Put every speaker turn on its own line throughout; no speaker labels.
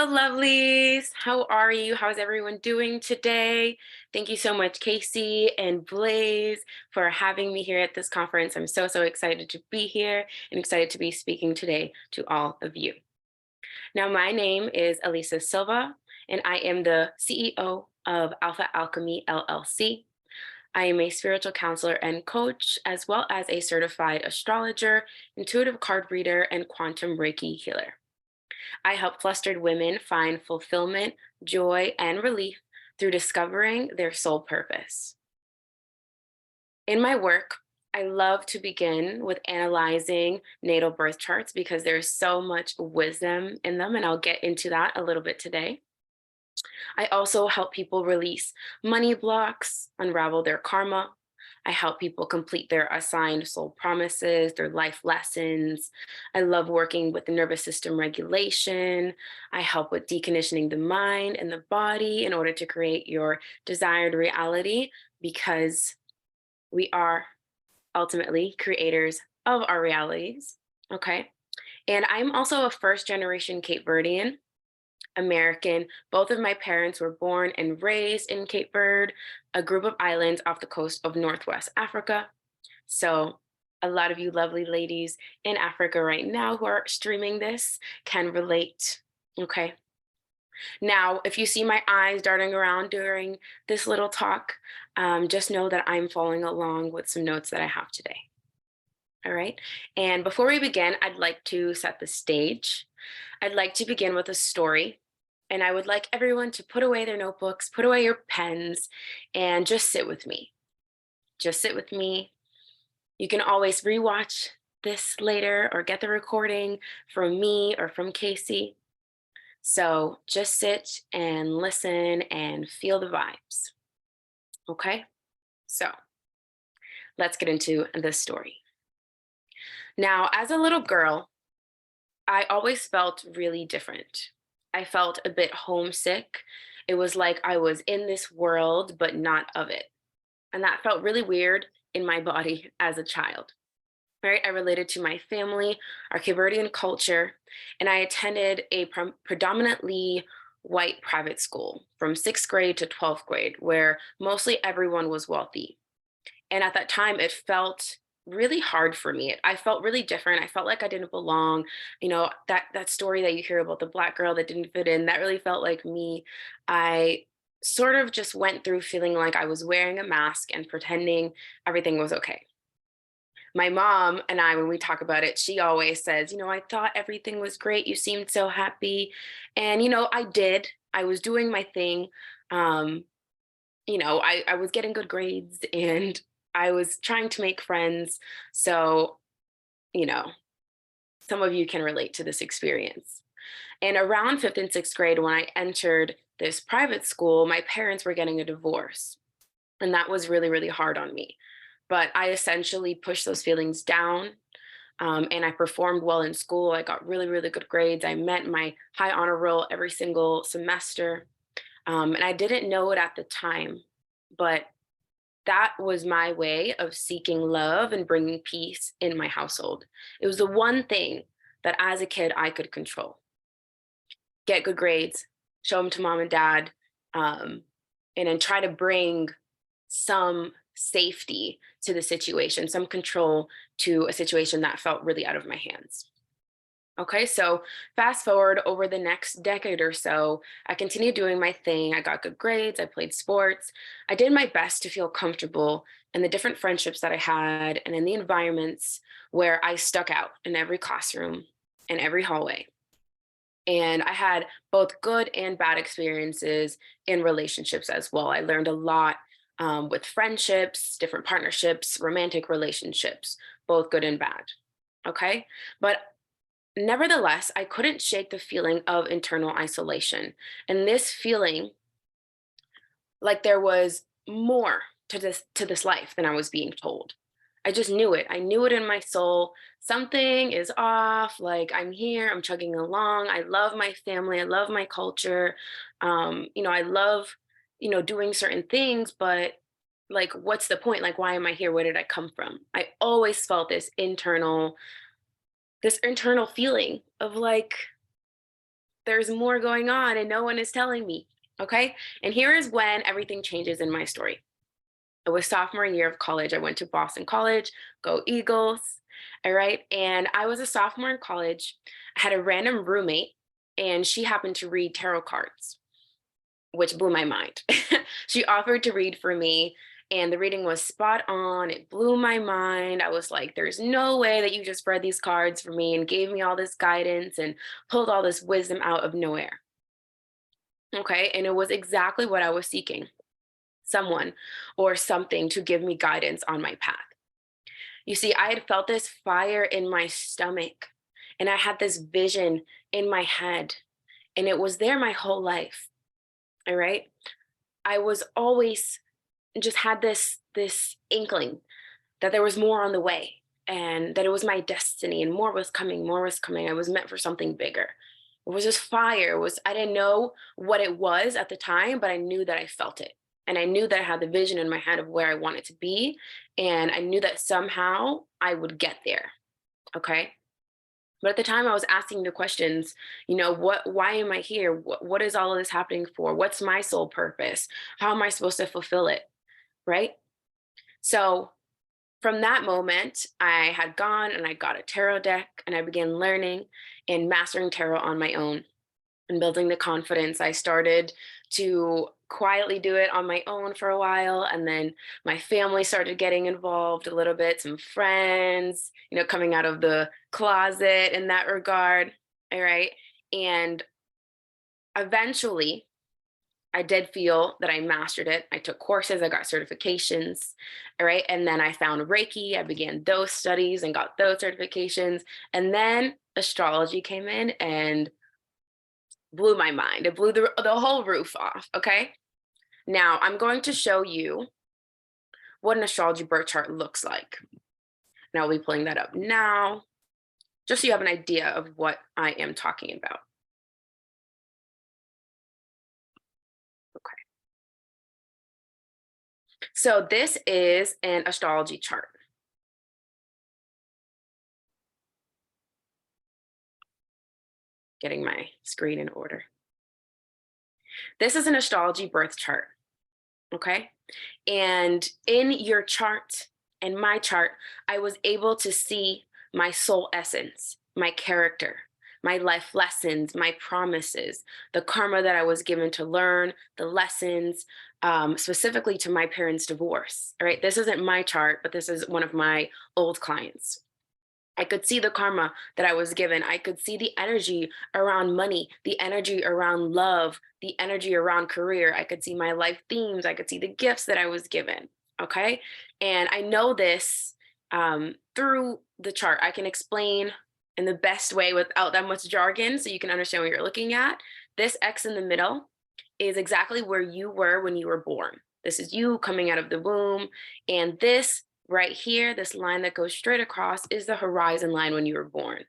lovelies. How are you? How's everyone doing today? Thank you so much, Casey and Blaze, for having me here at this conference. I'm so excited to be here and excited to be speaking today to all of you. Now, my name is Alyssa Silva, and I am the CEO of Alpha Alchemy LLC. I am a spiritual counselor and coach, as well as a certified astrologer, intuitive card reader, and quantum Reiki healer. I help flustered women find fulfillment, joy, and relief through discovering their soul purpose. In my work, I love to begin with analyzing natal birth charts because there's so much wisdom in them, and I'll get into that a little bit today. I also help people release money blocks, unravel their karma. I help people complete their assigned soul promises, their life lessons. I love working with the nervous system regulation. I help with deconditioning the mind and the body in order to create your desired reality, because we are ultimately creators of our realities. Okay. And I'm also a first generation Cape Verdean American. Both of my parents were born and raised in Cape Verde, a group of islands off the coast of Northwest Africa. So a lot of you lovely ladies in Africa right now who are streaming this can relate. Okay. Now, if you see my eyes darting around during this little talk, just know that I'm following along with some notes that I have today. All right. And before we begin, I'd like to set the stage. I'd like to begin with a story. And I would like everyone to put away their notebooks, put away your pens, and just sit with me. Just sit with me. You can always rewatch this later or get the recording from me or from Casey. So just sit and listen and feel the vibes. Okay? So let's get into this story. Now, as a little girl, I always felt really different. I felt a bit homesick. It was like I was in this world, but not of it. And that felt really weird in my body as a child. Right? I related to my family, our Cape Verdean culture, and I attended a predominantly white private school from 6th grade to 12th grade, where mostly everyone was wealthy. And at that time, it felt really hard for me. I felt really different. I felt like I didn't belong. You know, that story that you hear about the Black girl that didn't fit in, that really felt like me. I sort of just went through feeling like I was wearing a mask and pretending everything was okay. My mom and I, when we talk about it, she always says, I thought everything was great. You seemed so happy. And, I did. I was doing my thing. Um, I was getting good grades and I was trying to make friends. So, you know, some of you can relate to this experience. And around 5th and 6th grade, when I entered this private school, my parents were getting a divorce. And that was really, really hard on me. But I essentially pushed those feelings down. And I performed well in school. I got really, really good grades. I met my high honor roll every single semester. And I didn't know it at the time, but that was my way of seeking love and bringing peace in my household. It was the one thing that as a kid I could control. Get good grades, show them to mom and dad, and then try to bring some safety to the situation, some control to a situation that felt really out of my hands. Okay, so fast forward over the next decade or so, I continued doing my thing. I got good grades, I played sports. I did my best to feel comfortable in the different friendships that I had and in the environments where I stuck out in every classroom and every hallway. And I had both good and bad experiences in relationships as well. I learned a lot with friendships, different partnerships, romantic relationships, both good and bad. Okay. But nevertheless, I couldn't shake the feeling of internal isolation. And this feeling like there was more to this life than I was being told. I just knew it. I knew it in my soul. Something is off. Like I'm here, I'm chugging along. I love my family. I love my culture. I love, doing certain things, but like, what's the point? Like, why am I here? Where did I come from? I always felt this internal feeling of like, there's more going on and no one is telling me. Okay. And here is when everything changes in my story. It was sophomore year of college. I went to Boston College, go Eagles. All right. And I was a sophomore in college. I had a random roommate, and she happened to read tarot cards, which blew my mind. She offered to read for me, and the reading was spot on. It blew my mind. I was like, there's no way that you just read these cards for me and gave me all this guidance and pulled all this wisdom out of nowhere. Okay. And it was exactly what I was seeking, someone or something to give me guidance on my path. You see, I had felt this fire in my stomach, and I had this vision in my head, and it was there my whole life. All right. I was always just had this inkling that there was more on the way, and that it was my destiny, and more was coming, more was coming. I was meant for something bigger. It was this fire. It was, I didn't know what it was at the time, but I knew that I felt it. And I knew that I had the vision in my head of where I wanted to be. And I knew that somehow I would get there. Okay. But at the time I was asking the questions, why am I here? What is all of this happening for? What's my sole purpose? How am I supposed to fulfill it? Right. So from that moment, I had gone and I got a tarot deck, and I began learning and mastering tarot on my own and building the confidence. I started to quietly do it on my own for a while. And then my family started getting involved a little bit, some friends, coming out of the closet in that regard. All right. And eventually, I did feel that I mastered it. I took courses, I got certifications, all right? And then I found Reiki. I began those studies and got those certifications. And then astrology came in and blew my mind. It blew the whole roof off, okay? Now, I'm going to show you what an astrology birth chart looks like. And I'll be pulling that up now, just so you have an idea of what I am talking about. Okay. So this is an astrology chart. Getting my screen in order. This is an astrology birth chart, okay? And in your chart and my chart, I was able to see my soul essence, my character, my life lessons, my promises, the karma that I was given to learn, the lessons, specifically to my parents' divorce, all right? This isn't my chart, but this is one of my old clients. I could see the karma that I was given. I could see the energy around money, the energy around love, the energy around career. I could see my life themes. I could see the gifts that I was given. Okay. And I know this through the chart. I can explain in the best way without that much jargon so you can understand what you're looking at. This X in the middle is exactly where you were when you were born. This is you coming out of the womb. And this right here, this line that goes straight across, is the horizon line when you were born.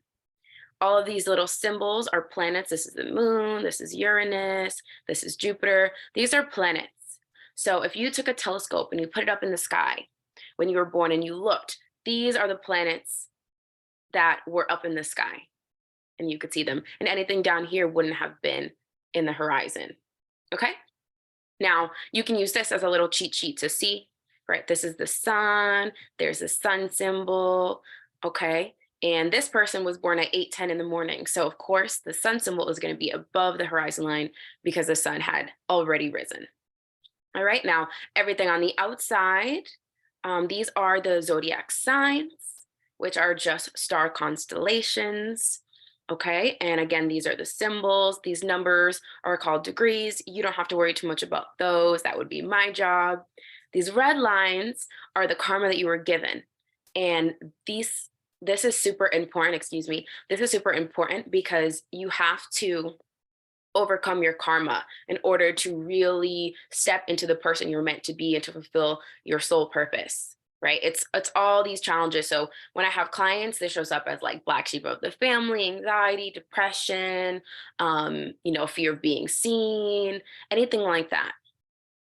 All of these little symbols are planets. This is the moon, this is Uranus, this is Jupiter. These are planets. So if you took a telescope and you put it up in the sky when you were born and you looked, these are the planets that were up in the sky and you could see them. And anything down here wouldn't have been in the horizon. Okay? Now, you can use this as a little cheat sheet to see. Right, this is the sun, there's the sun symbol, okay? And this person was born at 8:10 in the morning. So of course, the sun symbol is gonna be above the horizon line because the sun had already risen. All right, now everything on the outside, these are the zodiac signs, which are just star constellations. Okay, and again, these are the symbols. These numbers are called degrees. You don't have to worry too much about those. That would be my job. These red lines are the karma that you were given. And this is super important, excuse me. This is super important because you have to overcome your karma in order to really step into the person you're meant to be and to fulfill your soul purpose. Right? It's all these challenges. So when I have clients, this shows up as like black sheep of the family, anxiety, depression, fear of being seen, anything like that.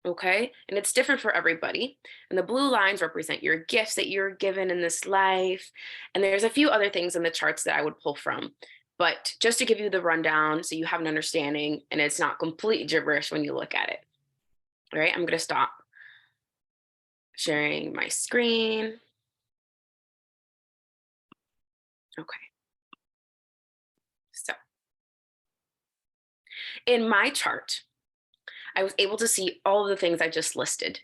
Okay. And it's different for everybody. And the blue lines represent your gifts that you're given in this life. And there's a few other things in the charts that I would pull from. But just to give you the rundown so you have an understanding and it's not complete gibberish when you look at it. All right, I'm going to stop sharing my screen. Okay. So in my chart, I was able to see all of the things I just listed.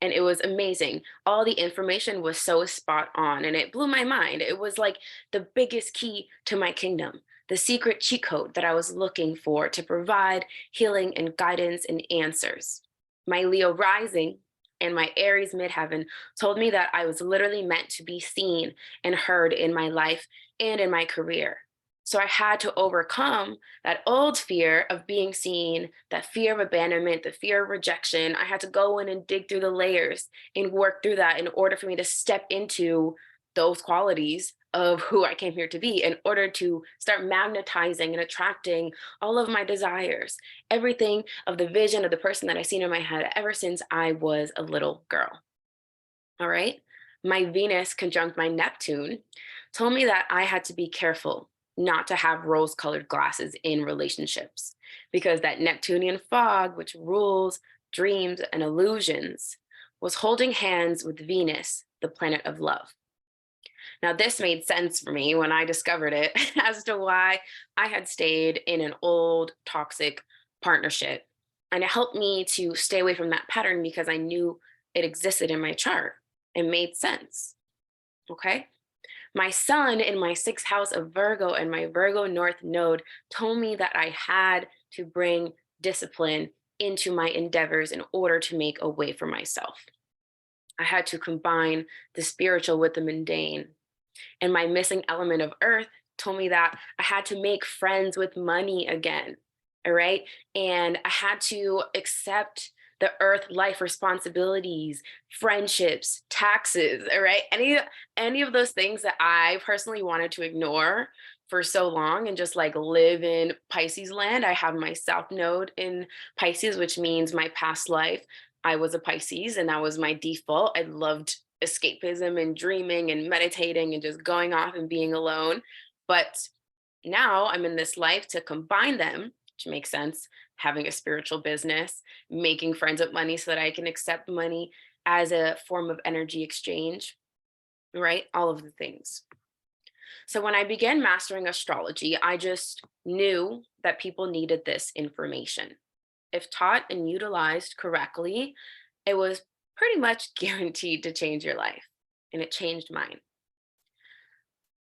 And it was amazing. All the information was so spot on and it blew my mind. It was like the biggest key to my kingdom, the secret cheat code that I was looking for to provide healing and guidance and answers. My Leo rising and my Aries midheaven told me that I was literally meant to be seen and heard in my life and in my career. So I had to overcome that old fear of being seen, that fear of abandonment, the fear of rejection. I had to go in and dig through the layers and work through that in order for me to step into those qualities of who I came here to be, in order to start magnetizing and attracting all of my desires, everything of the vision of the person that I've seen in my head ever since I was a little girl. All right. My Venus conjunct my Neptune told me that I had to be careful not to have rose colored glasses in relationships because that Neptunian fog, which rules dreams and illusions, was holding hands with Venus, the planet of love. Now, this made sense for me when I discovered it as to why I had stayed in an old toxic partnership. And it helped me to stay away from that pattern because I knew it existed in my chart. It made sense. Okay. My sun in my sixth house of Virgo and my Virgo North node told me that I had to bring discipline into my endeavors in order to make a way for myself. I had to combine the spiritual with the mundane. And my missing element of earth told me that I had to make friends with money again. All right. And I had to accept the earth life responsibilities, friendships, taxes. All right. Any of those things that I personally wanted to ignore for so long and just like live in Pisces land. I have my South Node in Pisces, which means my past life. I was a Pisces and that was my default. I loved escapism and dreaming and meditating and just going off and being alone. But now I'm in this life to combine them, which makes sense. Having a spiritual business, making friends with money so that I can accept money as a form of energy exchange, right? All of the things. So when I began mastering astrology, I just knew that people needed this information. If taught and utilized correctly, it was pretty much guaranteed to change your life. And it changed mine.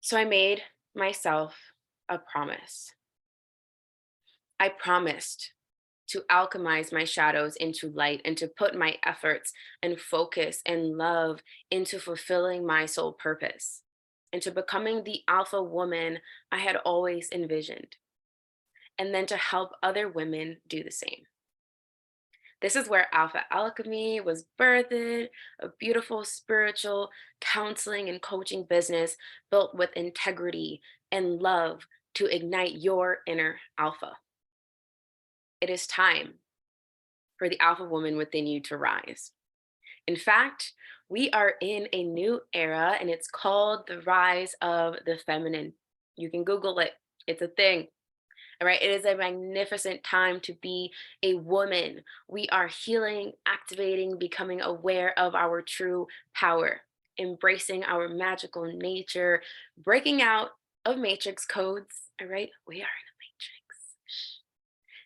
So I made myself a promise. I promised to alchemize my shadows into light and to put my efforts and focus and love into fulfilling my soul purpose, into becoming the alpha woman I had always envisioned, and then to help other women do the same. This is where Alpha Alchemy was birthed, a beautiful spiritual counseling and coaching business built with integrity and love to ignite your inner alpha. It is time for the alpha woman within you to rise. In fact, we are in a new era and it's called the rise of the feminine. You can Google it, it's a thing. All right, it is a magnificent time to be a woman. We are healing, activating, becoming aware of our true power, embracing our magical nature, breaking out of matrix codes. All right, we are in a matrix.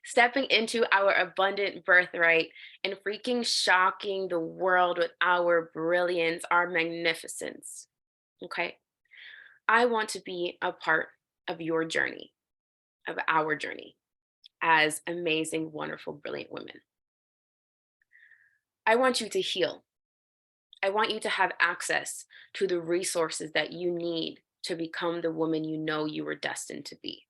Stepping into our abundant birthright and freaking shocking the world with our brilliance, our magnificence. Okay, I want to be a part of your journey, of our journey as amazing, wonderful, brilliant women. I want you to heal. I want you to have access to the resources that you need to become the woman you know you were destined to be.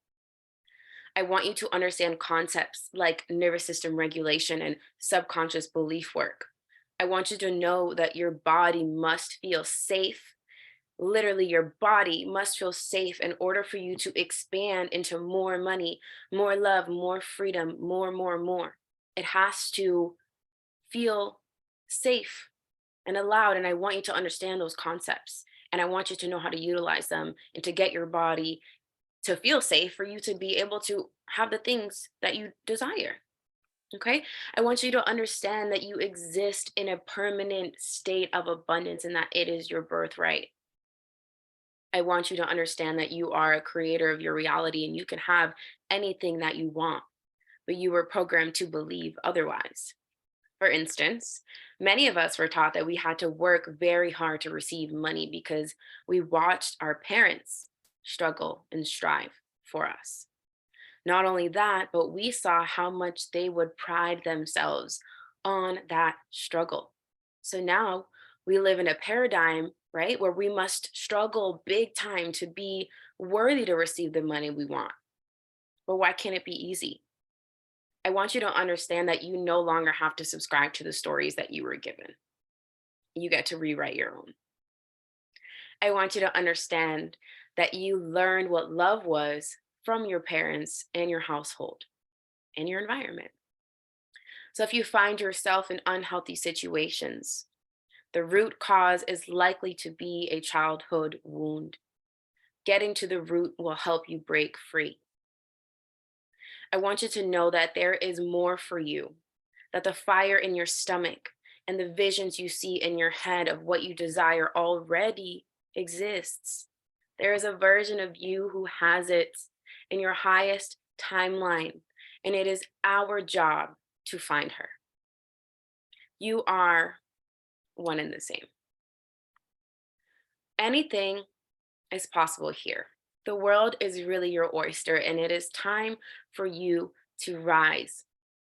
I want you to understand concepts like nervous system regulation and subconscious belief work. I want you to know that your body must feel safe. Literally, your body must feel safe in order for you to expand into more money, more love, more freedom, more. It has to feel safe and allowed. And I want you to understand those concepts. And I want you to know how to utilize them and to get your body to feel safe, for you to be able to have the things that you desire. Okay. I want you to understand that you exist in a permanent state of abundance and that it is your birthright. I want you to understand that you are a creator of your reality and you can have anything that you want, but you were programmed to believe otherwise. For instance, many of us were taught that we had to work very hard to receive money because we watched our parents struggle and strive for us. Not only that, but we saw how much they would pride themselves on that struggle. So now we live in a paradigm, right, where we must struggle big time to be worthy to receive the money we want. But why can't it be easy? I want you to understand that you no longer have to subscribe to the stories that you were given. You get to rewrite your own. I want you to understand that you learned what love was from your parents and your household and your environment. So if you find yourself in unhealthy situations, the root cause is likely to be a childhood wound. Getting to the root will help you break free. I want you to know that there is more for you, that the fire in your stomach and the visions you see in your head of what you desire already exists. There is a version of you who has it in your highest timeline, and it is our job to find her. You are one and the same. Anything is possible here. The world is really your oyster, and it is time for you to rise.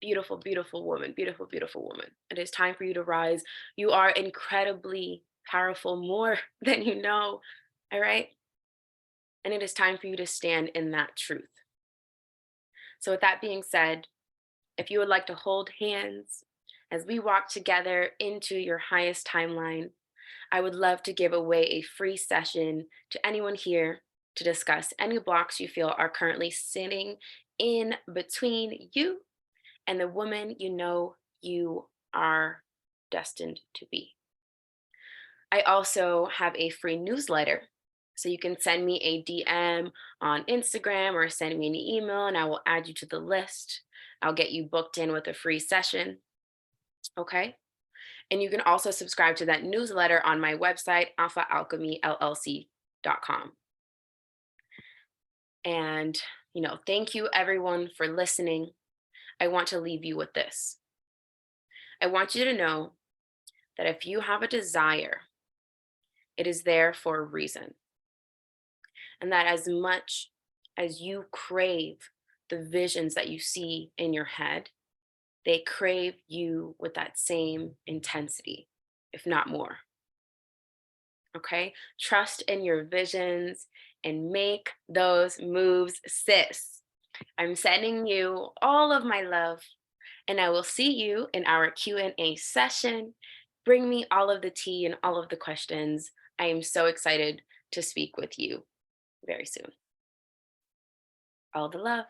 Beautiful, beautiful woman, beautiful, beautiful woman. It is time for you to rise. You are incredibly powerful, more than you know. All right. And it is time for you to stand in that truth. So, with that being said, if you would like to hold hands as we walk together into your highest timeline, I would love to give away a free session to anyone here to discuss any blocks you feel are currently sitting in between you and the woman you know you are destined to be. I also have a free newsletter. So you can send me a DM on Instagram or send me an email and I will add you to the list. I'll get you booked in with a free session. Okay. And you can also subscribe to that newsletter on my website, alphaalchemyllc.com. And, thank you everyone for listening. I want to leave you with this. I want you to know that if you have a desire, it is there for a reason. And that as much as you crave the visions that you see in your head, they crave you with that same intensity, if not more. Okay? Trust in your visions and make those moves, sis. I'm sending you all of my love, and I will see you in our Q&A session. Bring me all of the tea and all of the questions. I am so excited to speak with you very soon. All the love.